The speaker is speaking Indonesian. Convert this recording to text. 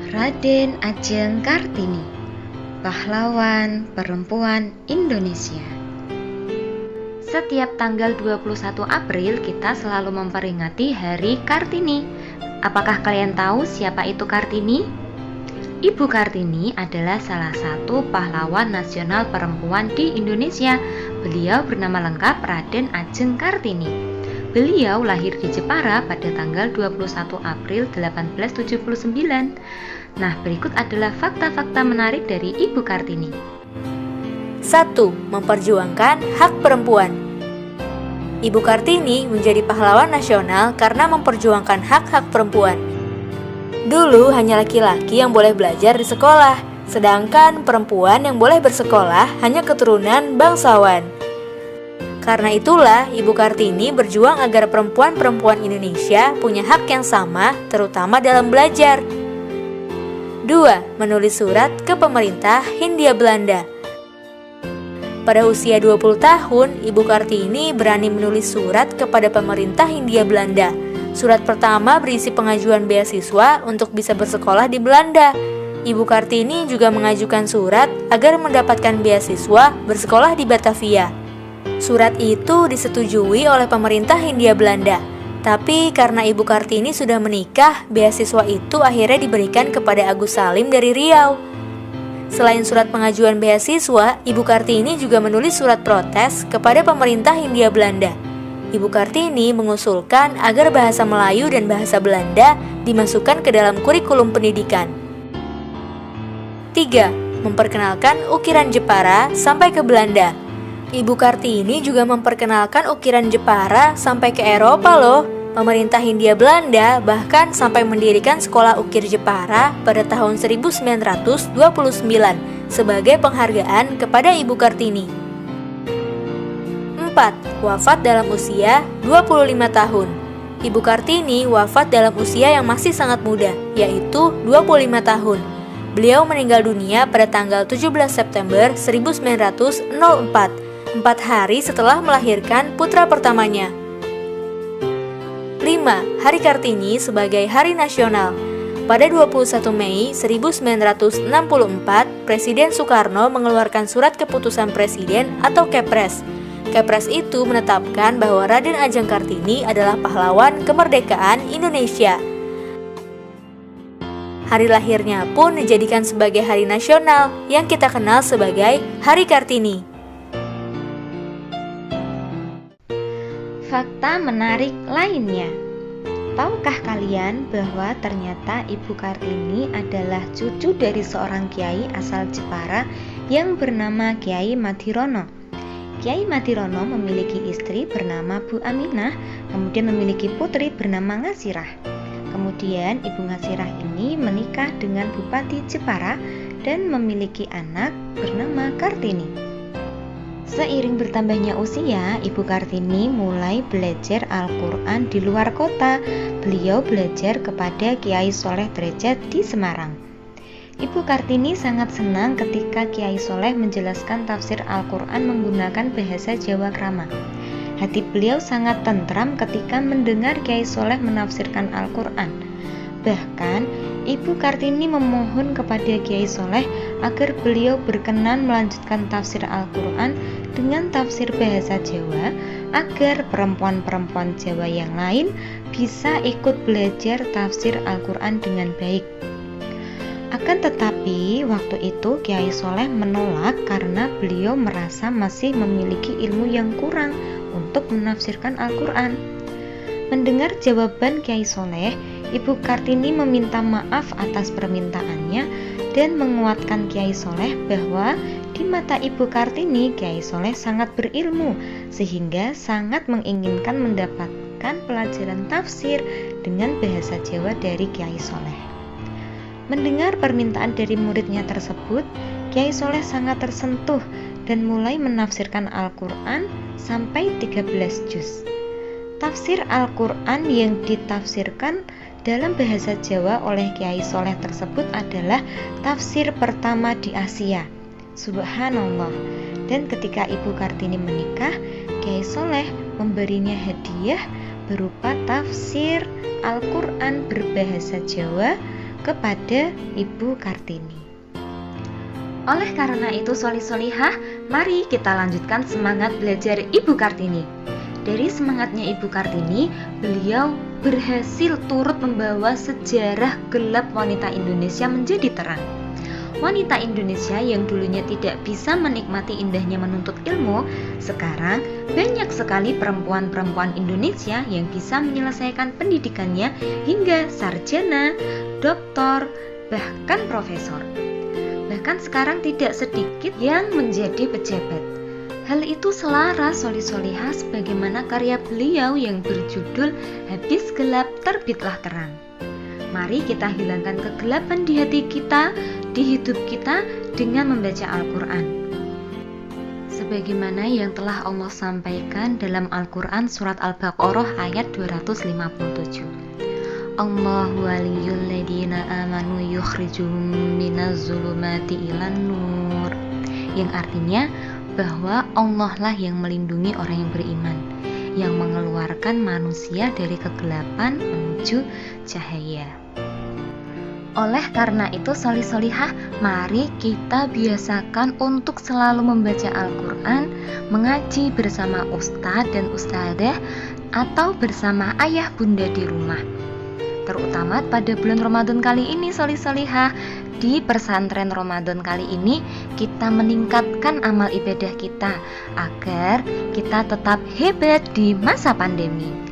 Raden Ajeng Kartini, pahlawan perempuan Indonesia. Setiap tanggal 21 April kita selalu memperingati Hari Kartini. Apakah kalian tahu siapa itu Kartini? Ibu Kartini adalah salah satu pahlawan nasional perempuan di Indonesia. Beliau bernama lengkap Raden Ajeng Kartini. Beliau lahir di Jepara pada tanggal 21 April 1879. Nah, berikut adalah fakta-fakta menarik dari Ibu Kartini. 1. Memperjuangkan hak perempuan. Ibu Kartini menjadi pahlawan nasional karena memperjuangkan hak-hak perempuan. Dulu hanya laki-laki yang boleh belajar di sekolah, sedangkan perempuan yang boleh bersekolah hanya keturunan bangsawan. Karena itulah, Ibu Kartini berjuang agar perempuan-perempuan Indonesia punya hak yang sama, terutama dalam belajar. 2. Menulis surat ke pemerintah Hindia Belanda. Pada usia 20 tahun, Ibu Kartini berani menulis surat kepada pemerintah Hindia Belanda. Surat pertama berisi pengajuan beasiswa untuk bisa bersekolah di Belanda. Ibu Kartini juga mengajukan surat agar mendapatkan beasiswa bersekolah di Batavia. Surat itu disetujui oleh pemerintah Hindia Belanda. Tapi karena Ibu Kartini sudah menikah, beasiswa itu akhirnya diberikan kepada Agus Salim dari Riau. Selain surat pengajuan beasiswa, Ibu Kartini juga menulis surat protes kepada pemerintah Hindia Belanda. Ibu Kartini mengusulkan agar bahasa Melayu dan bahasa Belanda dimasukkan ke dalam kurikulum pendidikan. 3. Memperkenalkan ukiran Jepara sampai ke Belanda. Ibu Kartini juga memperkenalkan ukiran Jepara sampai ke Eropa loh. Pemerintah Hindia Belanda bahkan sampai mendirikan sekolah ukir Jepara pada tahun 1929 sebagai penghargaan kepada Ibu Kartini. 4. Wafat dalam usia 25 tahun. Ibu Kartini wafat dalam usia yang masih sangat muda, yaitu 25 tahun. Beliau meninggal dunia pada tanggal 17 September 1904. 4 hari setelah melahirkan putra pertamanya. 5. Hari Kartini sebagai Hari Nasional. Pada 21 Mei 1964, Presiden Soekarno mengeluarkan Surat Keputusan Presiden atau Kepres. Kepres itu menetapkan bahwa Raden Ajeng Kartini adalah pahlawan kemerdekaan Indonesia. Hari lahirnya pun dijadikan sebagai hari nasional yang kita kenal sebagai Hari Kartini. Fakta menarik lainnya. Tahukah kalian bahwa ternyata Ibu Kartini adalah cucu dari seorang kiai asal Jepara yang bernama Kiai Madirono. Kiai Madirono memiliki istri bernama Bu Aminah, kemudian memiliki putri bernama Ngasirah. Kemudian Ibu Ngasirah ini menikah dengan Bupati Jepara dan memiliki anak bernama Kartini. Seiring bertambahnya usia, Ibu Kartini mulai belajar Al-Quran di luar kota. Beliau belajar kepada Kiai Soleh Derajat di Semarang. Ibu Kartini sangat senang ketika Kiai Soleh menjelaskan tafsir Al-Quran menggunakan bahasa Jawa krama. Hati beliau sangat tentram ketika mendengar Kiai Soleh menafsirkan Al-Quran. Bahkan, Ibu Kartini memohon kepada Kiai Soleh agar beliau berkenan melanjutkan tafsir Al-Quran dengan tafsir bahasa Jawa agar perempuan-perempuan Jawa yang lain bisa ikut belajar tafsir Al-Quran dengan baik. Akan tetapi, waktu itu Kiai Soleh menolak karena beliau merasa masih memiliki ilmu yang kurang untuk menafsirkan Al-Quran. Mendengar jawaban Kiai Soleh, Ibu Kartini meminta maaf atas permintaannya dan menguatkan Kiai Soleh bahwa di mata Ibu Kartini, Kiai Soleh sangat berilmu sehingga sangat menginginkan mendapatkan pelajaran tafsir dengan bahasa Jawa dari Kiai Soleh. Mendengar permintaan dari muridnya tersebut, Kiai Soleh sangat tersentuh dan mulai menafsirkan Al-Quran sampai 13 juz. Tafsir Al-Quran yang ditafsirkan dalam bahasa Jawa oleh Kiai Soleh tersebut adalah tafsir pertama di Asia. Subhanallah. Dan ketika Ibu Kartini menikah, Kiai Soleh memberinya hadiah berupa tafsir Al-Quran berbahasa Jawa kepada Ibu Kartini. Oleh karena itu solih-solihah, mari kita lanjutkan semangat belajar Ibu Kartini. Dari semangatnya Ibu Kartini, beliau berhasil turut membawa sejarah gelap wanita Indonesia menjadi terang. Wanita Indonesia yang dulunya tidak bisa menikmati indahnya menuntut ilmu, sekarang banyak sekali perempuan-perempuan Indonesia yang bisa menyelesaikan pendidikannya hingga sarjana, doktor, bahkan profesor. Bahkan sekarang tidak sedikit yang menjadi pejabat. Hal itu selaras solih-solihah sebagaimana karya beliau yang berjudul Habis Gelap Terbitlah Terang. Mari kita hilangkan kegelapan di hati kita, di hidup kita dengan membaca Al-Quran. Sebagaimana yang telah Allah sampaikan dalam Al-Quran surat Al-Baqarah ayat 257. Allahu waliyul ladina amanu yukhrijuhum minaz zulumati ilan nur, yang artinya bahwa Allah lah yang melindungi orang yang beriman, yang mengeluarkan manusia dari kegelapan menuju cahaya. Oleh karena itu solih-solihah, mari kita biasakan untuk selalu membaca Al-Quran, mengaji bersama ustadz dan ustadzah atau bersama ayah bunda di rumah. Terutama pada bulan Ramadan kali ini solih-solihah, di pesantren Ramadan kali ini kita meningkatkan amal ibadah kita agar kita tetap hebat di masa pandemi.